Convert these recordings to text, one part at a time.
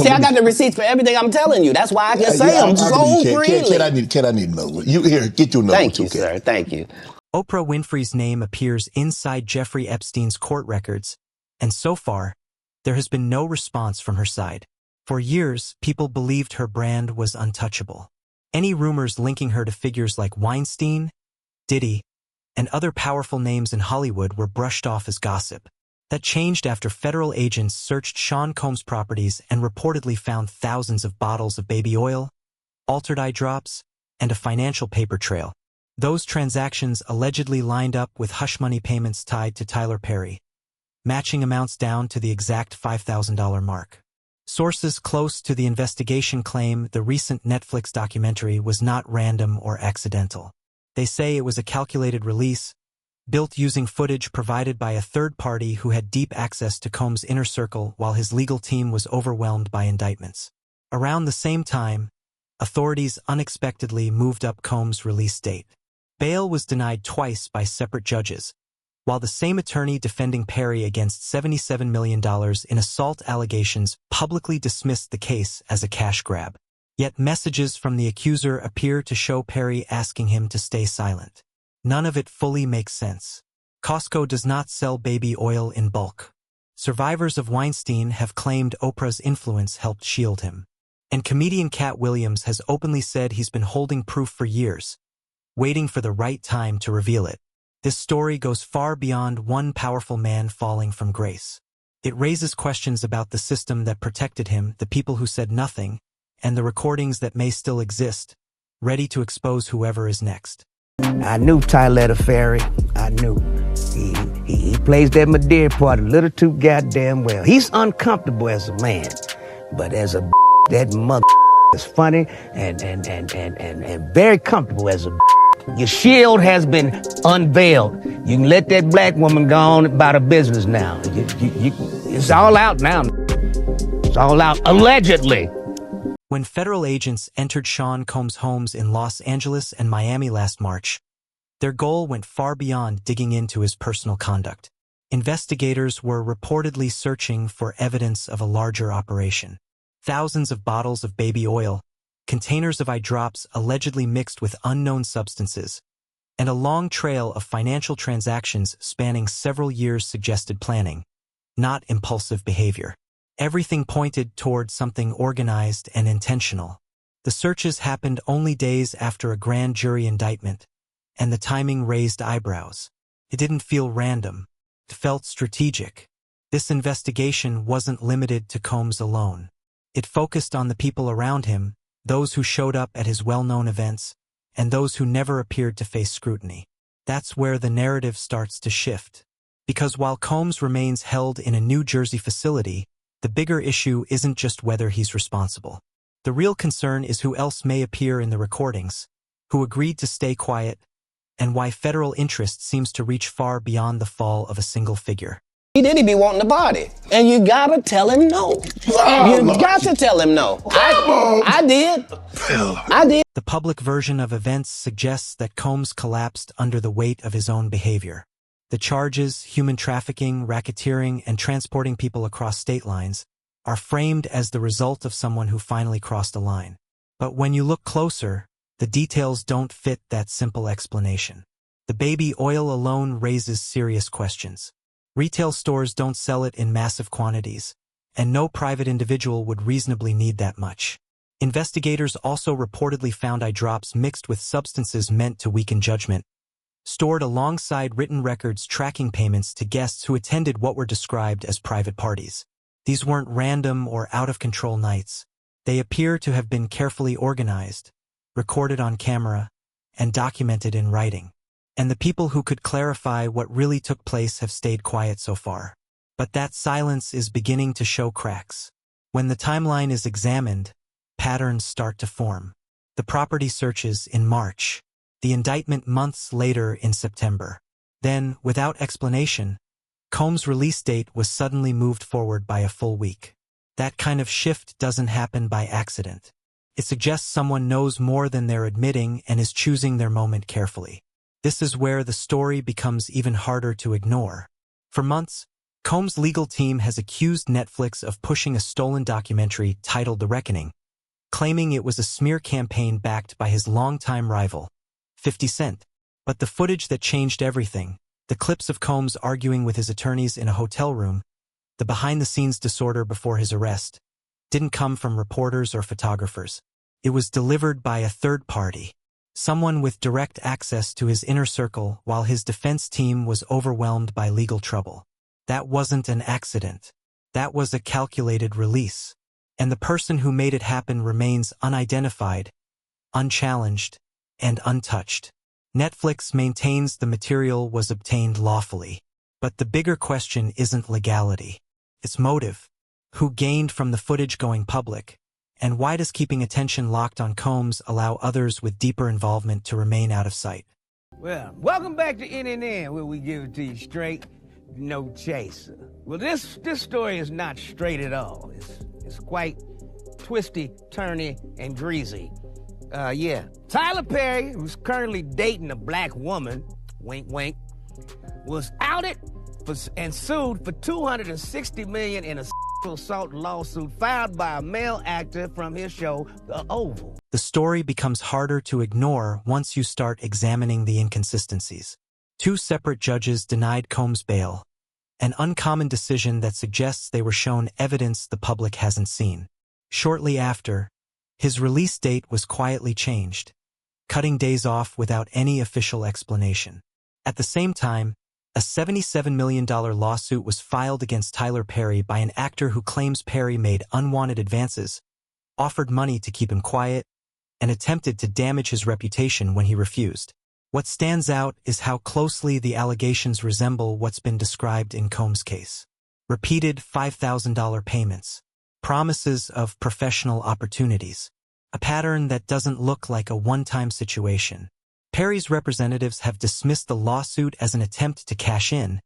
See, I got the receipts for everything I'm telling you. That's why I can say them so freely. Katt, I need to know. You here? Get your number. Thank you, sir. Thank you. Oprah Winfrey's name appears inside Jeffrey Epstein's court records, and so far, there has been no response from her side. For years, people believed her brand was untouchable. Any rumors linking her to figures like Weinstein, Diddy, and other powerful names in Hollywood were brushed off as gossip. That changed after federal agents searched Sean Combs' properties and reportedly found thousands of bottles of baby oil, altered eye drops, and a financial paper trail. Those transactions allegedly lined up with hush money payments tied to Tyler Perry, matching amounts down to the exact $5,000 mark. Sources close to the investigation claim the recent Netflix documentary was not random or accidental. They say it was a calculated release, built using footage provided by a third party who had deep access to Combs' inner circle while his legal team was overwhelmed by indictments. Around the same time, authorities unexpectedly moved up Combs' release date. Bail was denied twice by separate judges, while the same attorney defending Perry against $77 million in assault allegations publicly dismissed the case as a cash grab. Yet messages from the accuser appear to show Perry asking him to stay silent. None of it fully makes sense. Costco does not sell baby oil in bulk. Survivors of Weinstein have claimed Oprah's influence helped shield him. And comedian Katt Williams has openly said he's been holding proof for years, waiting for the right time to reveal it. This story goes far beyond one powerful man falling from grace. It raises questions about the system that protected him, the people who said nothing, and the recordings that may still exist, ready to expose whoever is next. I knew Tyler Ferry. I knew. He plays that Madeira part a little too goddamn well. He's uncomfortable as a man, but as a that mother is funny and very comfortable as a. Your shield has been unveiled. You can let that black woman go on about her business now. It's all out now. It's all out, allegedly. When federal agents entered Sean Combs' homes in Los Angeles and Miami last March, their goal went far beyond digging into his personal conduct. Investigators were reportedly searching for evidence of a larger operation. Thousands of bottles of baby oil, containers of eye drops allegedly mixed with unknown substances, and a long trail of financial transactions spanning several years suggested planning, not impulsive behavior. Everything pointed toward something organized and intentional. The searches happened only days after a grand jury indictment, and the timing raised eyebrows. It didn't feel random. It felt strategic. This investigation wasn't limited to Combs alone. It focused on the people around him, those who showed up at his well-known events, and those who never appeared to face scrutiny. That's where the narrative starts to shift. Because while Combs remains held in a New Jersey facility, the bigger issue isn't just whether he's responsible. The real concern is who else may appear in the recordings, who agreed to stay quiet, and why federal interest seems to reach far beyond the fall of a single figure. Diddy be wanting the body, and you gotta tell him no. You got to tell him no. I did. The public version of events suggests that Combs collapsed under the weight of his own behavior. The charges, human trafficking, racketeering, and transporting people across state lines, are framed as the result of someone who finally crossed a line. But when you look closer, the details don't fit that simple explanation. The baby oil alone raises serious questions. Retail stores don't sell it in massive quantities, and no private individual would reasonably need that much. Investigators also reportedly found eye drops mixed with substances meant to weaken judgment, stored alongside written records tracking payments to guests who attended what were described as private parties. These weren't random or out-of-control nights. They appear to have been carefully organized, recorded on camera, and documented in writing. And the people who could clarify what really took place have stayed quiet so far. But that silence is beginning to show cracks. When the timeline is examined, patterns start to form. The property searches in March, the indictment months later in September. Then, without explanation, Combs' release date was suddenly moved forward by a full week. That kind of shift doesn't happen by accident. It suggests someone knows more than they're admitting and is choosing their moment carefully. This is where the story becomes even harder to ignore. For months, Combs' legal team has accused Netflix of pushing a stolen documentary titled The Reckoning, claiming it was a smear campaign backed by his longtime rival, 50 Cent. But the footage that changed everything, the clips of Combs arguing with his attorneys in a hotel room, the behind-the-scenes disorder before his arrest, didn't come from reporters or photographers. It was delivered by a third party, someone with direct access to his inner circle while his defense team was overwhelmed by legal trouble. That wasn't an accident. That was a calculated release. And the person who made it happen remains unidentified, unchallenged, and untouched. Netflix maintains the material was obtained lawfully. But the bigger question isn't legality. It's motive. Who gained from the footage going public? And why does keeping attention locked on Combs allow others with deeper involvement to remain out of sight? Well, welcome back to NNN, where we give it to you straight, no chaser. Well, this story is not straight at all. It's quite twisty, turny, and greasy. Yeah. Tyler Perry, who's currently dating a black woman, wink, wink, was outed and sued for $260 million in a sexual assault lawsuit filed by a male actor from his show, The Oval. The story becomes harder to ignore once you start examining the inconsistencies. 2 separate judges denied Combs bail, an uncommon decision that suggests they were shown evidence the public hasn't seen. Shortly after, his release date was quietly changed, cutting days off without any official explanation. At the same time, a $77 million lawsuit was filed against Tyler Perry by an actor who claims Perry made unwanted advances, offered money to keep him quiet, and attempted to damage his reputation when he refused. What stands out is how closely the allegations resemble what's been described in Combs' case. Repeated $5,000 payments, promises of professional opportunities, a pattern that doesn't look like a one-time situation. Perry's representatives have dismissed the lawsuit as an attempt to cash in,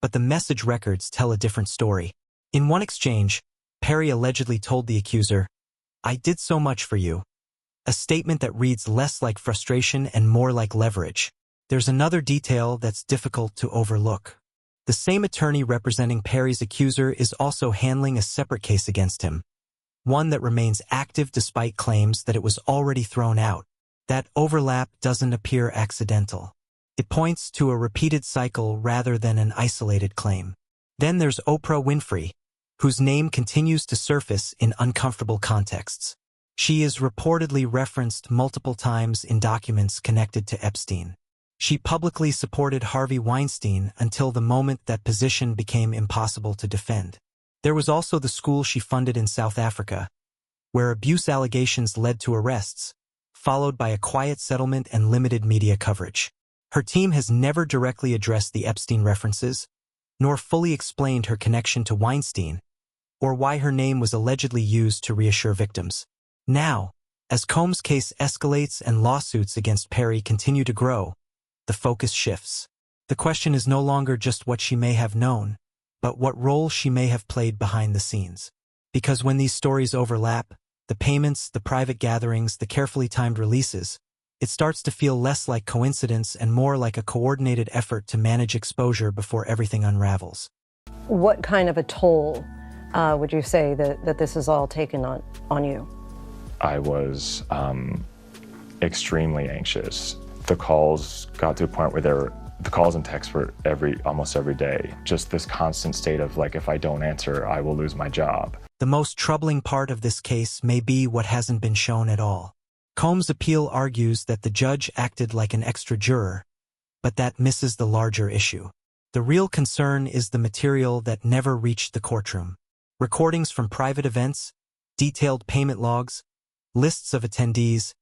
but the message records tell a different story. In one exchange, Perry allegedly told the accuser, "I did so much for you," a statement that reads less like frustration and more like leverage. There's another detail that's difficult to overlook. The same attorney representing Perry's accuser is also handling a separate case against him, one that remains active despite claims that it was already thrown out. That overlap doesn't appear accidental. It points to a repeated cycle rather than an isolated claim. Then there's Oprah Winfrey, whose name continues to surface in uncomfortable contexts. She is reportedly referenced multiple times in documents connected to Epstein. She publicly supported Harvey Weinstein until the moment that position became impossible to defend. There was also the school she funded in South Africa, where abuse allegations led to arrests, followed by a quiet settlement and limited media coverage. Her team has never directly addressed the Epstein references, nor fully explained her connection to Weinstein, or why her name was allegedly used to reassure victims. Now, as Combs' case escalates and lawsuits against Perry continue to grow, the focus shifts. The question is no longer just what she may have known, but what role she may have played behind the scenes. Because when these stories overlap, the payments, the private gatherings, the carefully timed releases, it starts to feel less like coincidence and more like a coordinated effort to manage exposure before everything unravels. What kind of a toll would you say that this is all taken on you? I was extremely anxious. The calls got to a point where the calls and texts were almost every day. Just this constant state of like, if I don't answer, I will lose my job. The most troubling part of this case may be what hasn't been shown at all. Combs' appeal argues that the judge acted like an extra juror, but that misses the larger issue. The real concern is the material that never reached the courtroom. Recordings from private events, detailed payment logs, lists of attendees,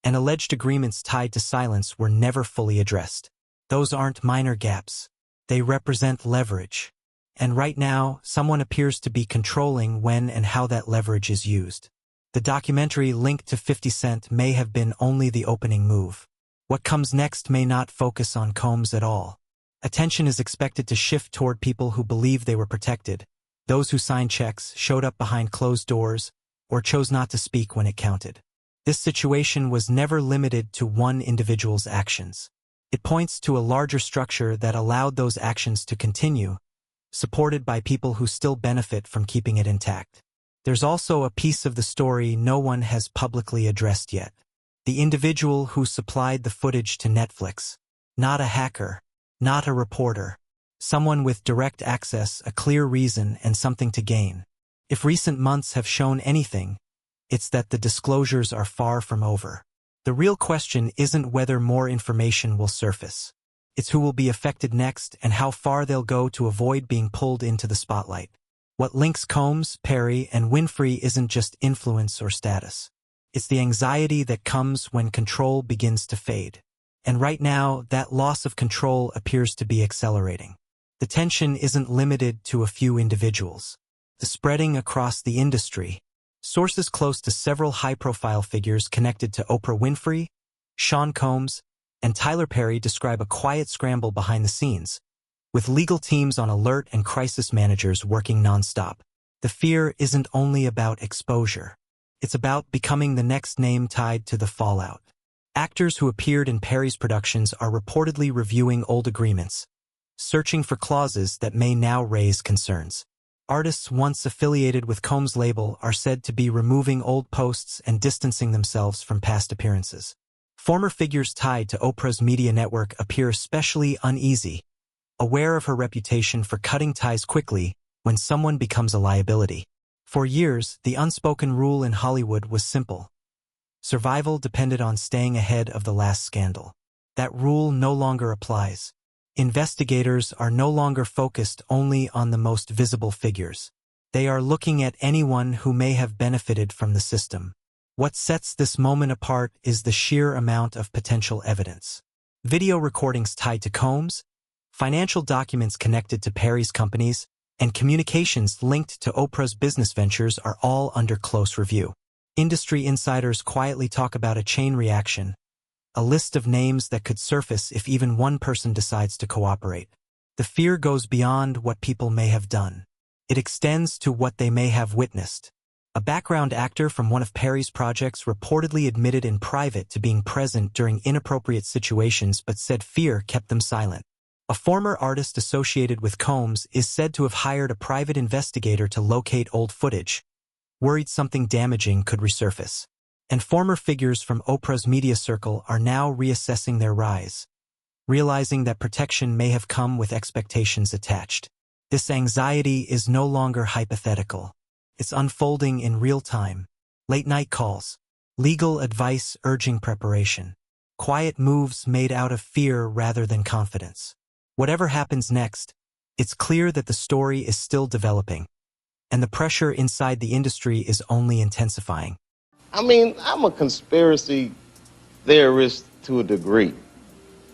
and alleged agreements tied to silence were never fully addressed. Those aren't minor gaps. They represent leverage. And right now, someone appears to be controlling when and how that leverage is used. The documentary linked to 50 Cent may have been only the opening move. What comes next may not focus on Combs at all. Attention is expected to shift toward people who believe they were protected, those who signed checks, showed up behind closed doors, or chose not to speak when it counted. This situation was never limited to one individual's actions. It points to a larger structure that allowed those actions to continue, supported by people who still benefit from keeping it intact. There's also a piece of the story no one has publicly addressed yet. The individual who supplied the footage to Netflix. Not a hacker, not a reporter. Someone with direct access, a clear reason, and something to gain. If recent months have shown anything, it's that the disclosures are far from over. The real question isn't whether more information will surface. It's who will be affected next and how far they'll go to avoid being pulled into the spotlight. What links Combs, Perry, and Winfrey isn't just influence or status. It's the anxiety that comes when control begins to fade. And right now, that loss of control appears to be accelerating. The tension isn't limited to a few individuals. It's spreading across the industry. Sources close to several high-profile figures connected to Oprah Winfrey, Sean Combs, and Tyler Perry describe a quiet scramble behind the scenes, with legal teams on alert and crisis managers working nonstop. The fear isn't only about exposure. It's about becoming the next name tied to the fallout. Actors who appeared in Perry's productions are reportedly reviewing old agreements, searching for clauses that may now raise concerns. Artists once affiliated with Combs' label are said to be removing old posts and distancing themselves from past appearances. Former figures tied to Oprah's media network appear especially uneasy, aware of her reputation for cutting ties quickly when someone becomes a liability. For years, the unspoken rule in Hollywood was simple. Survival depended on staying ahead of the last scandal. That rule no longer applies. Investigators are no longer focused only on the most visible figures. They are looking at anyone who may have benefited from the system. What sets this moment apart is the sheer amount of potential evidence. Video recordings tied to Combs, financial documents connected to Perry's companies, and communications linked to Oprah's business ventures are all under close review. Industry insiders quietly talk about a chain reaction, a list of names that could surface if even one person decides to cooperate. The fear goes beyond what people may have done. It extends to what they may have witnessed. A background actor from one of Perry's projects reportedly admitted in private to being present during inappropriate situations but said fear kept them silent. A former artist associated with Combs is said to have hired a private investigator to locate old footage, worried something damaging could resurface. And former figures from Oprah's media circle are now reassessing their rise, realizing that protection may have come with expectations attached. This anxiety is no longer hypothetical. It's unfolding in real time. Late-night calls, legal advice urging preparation, quiet moves made out of fear rather than confidence. Whatever happens next, it's clear that the story is still developing, and the pressure inside the industry is only intensifying. I mean, I'm a conspiracy theorist to a degree.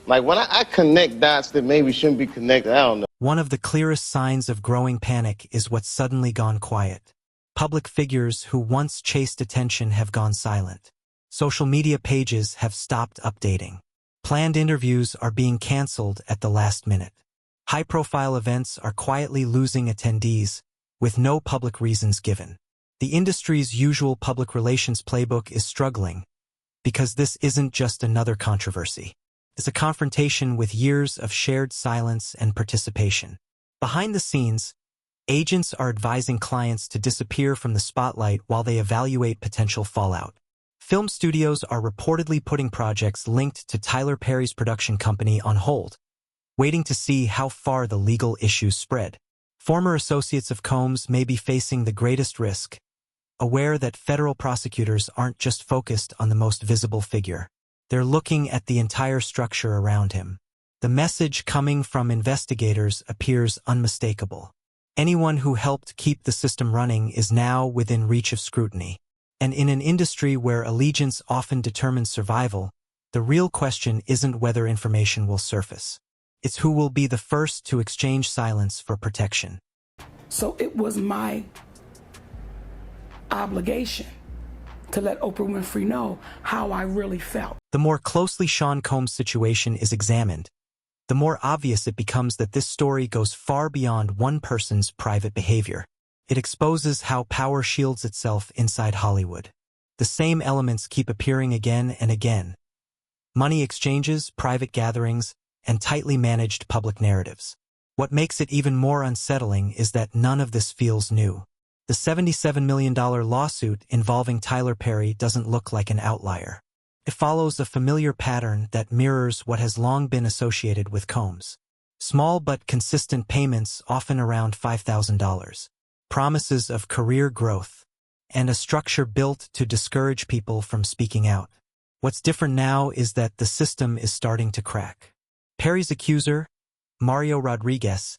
Like, when I connect dots that maybe shouldn't be connected, I don't know. One of the clearest signs of growing panic is what's suddenly gone quiet. Public figures who once chased attention have gone silent. Social media pages have stopped updating. Planned interviews are being canceled at the last minute. High-profile events are quietly losing attendees, with no public reasons given. The industry's usual public relations playbook is struggling, because this isn't just another controversy. It's a confrontation with years of shared silence and participation. Behind the scenes, agents are advising clients to disappear from the spotlight while they evaluate potential fallout. Film studios are reportedly putting projects linked to Tyler Perry's production company on hold, waiting to see how far the legal issues spread. Former associates of Combs may be facing the greatest risk, aware that federal prosecutors aren't just focused on the most visible figure. They're looking at the entire structure around him. The message coming from investigators appears unmistakable. Anyone who helped keep the system running is now within reach of scrutiny. And in an industry where allegiance often determines survival, the real question isn't whether information will surface. It's who will be the first to exchange silence for protection. So it was my obligation to let Oprah Winfrey know how I really felt. The more closely Sean Combs' situation is examined, the more obvious it becomes that this story goes far beyond one person's private behavior. It exposes how power shields itself inside Hollywood. The same elements keep appearing again and again. Money exchanges, private gatherings, and tightly managed public narratives. What makes it even more unsettling is that none of this feels new. The $77 million lawsuit involving Tyler Perry doesn't look like an outlier. It follows a familiar pattern that mirrors what has long been associated with Combs. Small but consistent payments, often around $5,000. Promises of career growth, and a structure built to discourage people from speaking out. What's different now is that the system is starting to crack. Perry's accuser, Mario Rodriguez,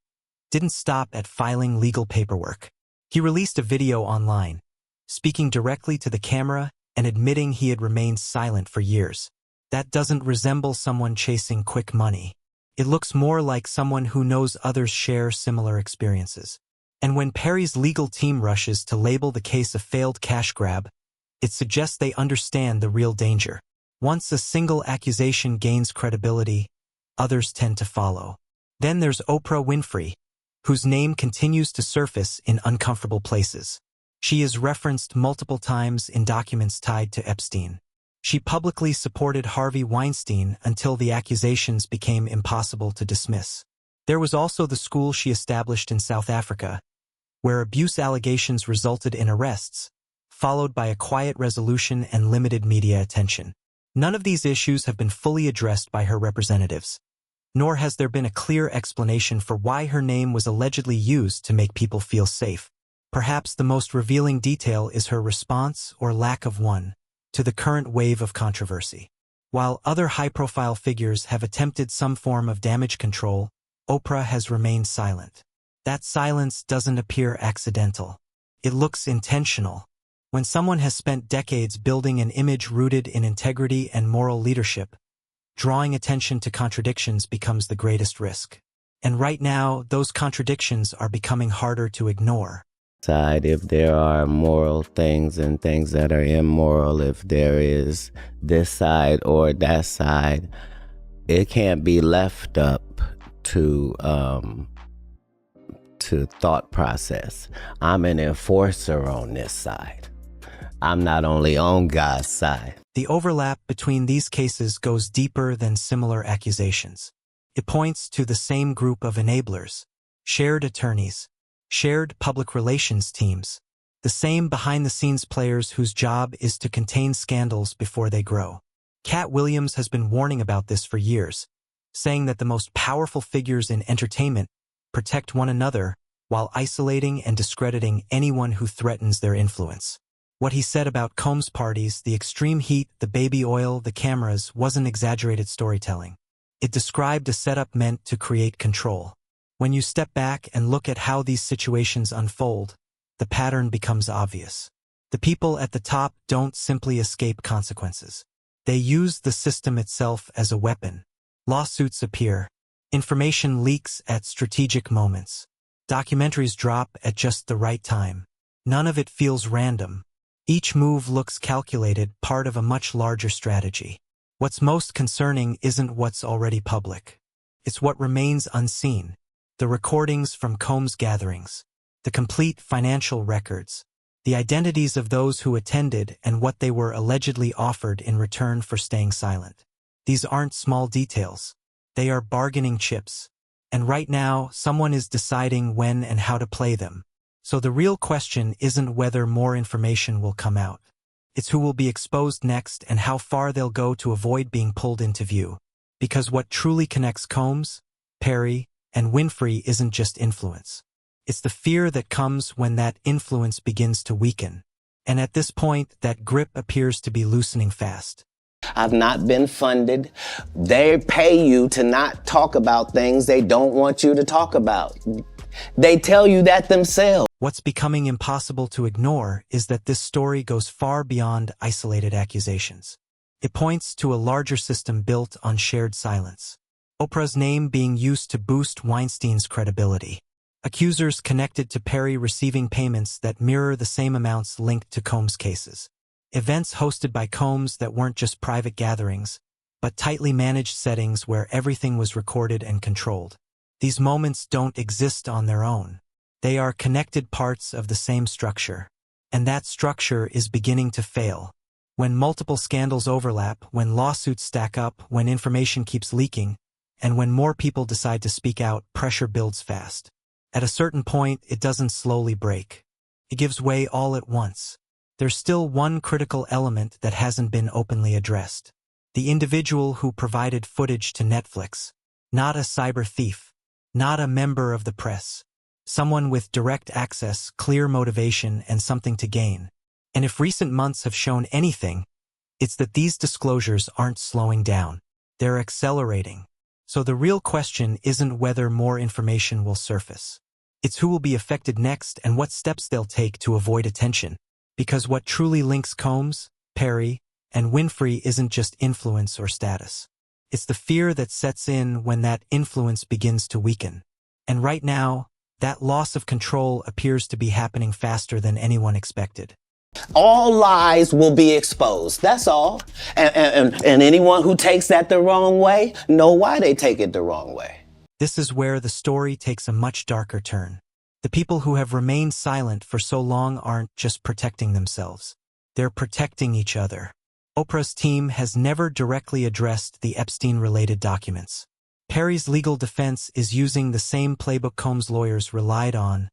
didn't stop at filing legal paperwork. He released a video online, speaking directly to the camera and admitting he had remained silent for years. That doesn't resemble someone chasing quick money. It looks more like someone who knows others share similar experiences. And when Perry's legal team rushes to label the case a failed cash grab, it suggests they understand the real danger. Once a single accusation gains credibility, others tend to follow. Then there's Oprah Winfrey, whose name continues to surface in uncomfortable places. She is referenced multiple times in documents tied to Epstein. She publicly supported Harvey Weinstein until the accusations became impossible to dismiss. There was also the school she established in South Africa, where abuse allegations resulted in arrests, followed by a quiet resolution and limited media attention. None of these issues have been fully addressed by her representatives, nor has there been a clear explanation for why her name was allegedly used to make people feel safe. Perhaps the most revealing detail is her response, or lack of one, to the current wave of controversy. While other high-profile figures have attempted some form of damage control, Oprah has remained silent. That silence doesn't appear accidental. It looks intentional. When someone has spent decades building an image rooted in integrity and moral leadership, drawing attention to contradictions becomes the greatest risk. And right now, those contradictions are becoming harder to ignore. If there are moral things and things that are immoral, if there is this side or that side, it can't be left up to thought process. I'm an enforcer on this side. I'm not only on God's side. The overlap between these cases goes deeper than similar accusations. It points to the same group of enablers, shared attorneys, shared public relations teams, the same behind-the-scenes players whose job is to contain scandals before they grow. Katt Williams has been warning about this for years, saying that the most powerful figures in entertainment protect one another while isolating and discrediting anyone who threatens their influence. What he said about Combs parties, the extreme heat, the baby oil, the cameras, wasn't exaggerated storytelling. It described a setup meant to create control. When you step back and look at how these situations unfold, the pattern becomes obvious. The people at the top don't simply escape consequences. They use the system itself as a weapon. Lawsuits appear. Information leaks at strategic moments. Documentaries drop at just the right time. None of it feels random. Each move looks calculated, part of a much larger strategy. What's most concerning isn't what's already public. It's what remains unseen. The recordings from Combs gatherings, the complete financial records, the identities of those who attended and what they were allegedly offered in return for staying silent. These aren't small details. They are bargaining chips. And right now, someone is deciding when and how to play them. So the real question isn't whether more information will come out. It's who will be exposed next and how far they'll go to avoid being pulled into view. Because what truly connects Combs, Perry, and Winfrey isn't just influence. It's the fear that comes when that influence begins to weaken. And at this point, that grip appears to be loosening fast. I've not been funded. They pay you to not talk about things they don't want you to talk about. They tell you that themselves. What's becoming impossible to ignore is that this story goes far beyond isolated accusations. It points to a larger system built on shared silence. Oprah's name being used to boost Weinstein's credibility. Accusers connected to Perry receiving payments that mirror the same amounts linked to Combs' cases. Events hosted by Combs that weren't just private gatherings, but tightly managed settings where everything was recorded and controlled. These moments don't exist on their own. They are connected parts of the same structure. And that structure is beginning to fail. When multiple scandals overlap, when lawsuits stack up, when information keeps leaking, And when more people decide to speak out, pressure builds fast. At a certain point, it doesn't slowly break. It gives way all at once. There's still one critical element that hasn't been openly addressed. The individual who provided footage to Netflix. Not a cyber thief. Not a member of the press. Someone with direct access, clear motivation, and something to gain. And if recent months have shown anything, it's that these disclosures aren't slowing down. They're accelerating. So the real question isn't whether more information will surface. It's who will be affected next and what steps they'll take to avoid attention. Because what truly links Combs, Perry, and Winfrey isn't just influence or status. It's the fear that sets in when that influence begins to weaken. And right now, that loss of control appears to be happening faster than anyone expected. All lies will be exposed. That's all. And anyone who takes that the wrong way, know why they take it the wrong way. This is where the story takes a much darker turn. The people who have remained silent for so long aren't just protecting themselves. They're protecting each other. Oprah's team has never directly addressed the Epstein-related documents. Perry's legal defense is using the same playbook Combs' lawyers relied on,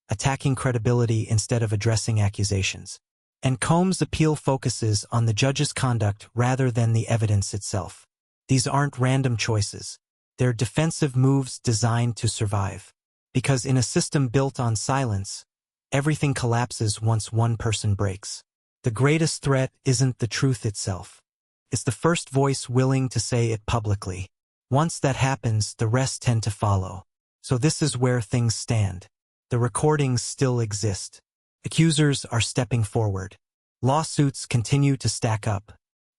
attacking credibility instead of addressing accusations. And Combs' appeal focuses on the judge's conduct rather than the evidence itself. These aren't random choices. They're defensive moves designed to survive. Because in a system built on silence, everything collapses once one person breaks. The greatest threat isn't the truth itself. It's the first voice willing to say it publicly. Once that happens, the rest tend to follow. So this is where things stand. The recordings still exist. Accusers are stepping forward. Lawsuits continue to stack up.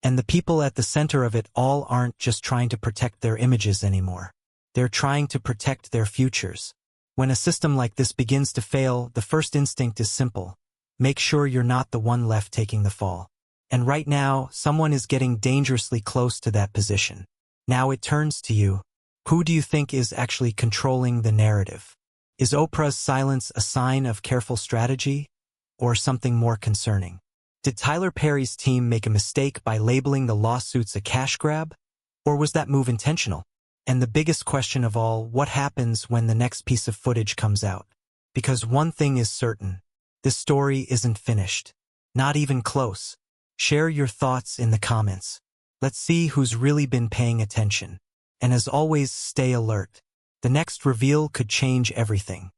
And the people at the center of it all aren't just trying to protect their images anymore. They're trying to protect their futures. When a system like this begins to fail, the first instinct is simple. Make sure you're not the one left taking the fall. And right now, someone is getting dangerously close to that position. Now it turns to you. Who do you think is actually controlling the narrative? Is Oprah's silence a sign of careful strategy? Or something more concerning? Did Tyler Perry's team make a mistake by labeling the lawsuits a cash grab? Or was that move intentional? And the biggest question of all, what happens when the next piece of footage comes out? Because one thing is certain. This story isn't finished. Not even close. Share your thoughts in the comments. Let's see who's really been paying attention. And as always, stay alert. The next reveal could change everything.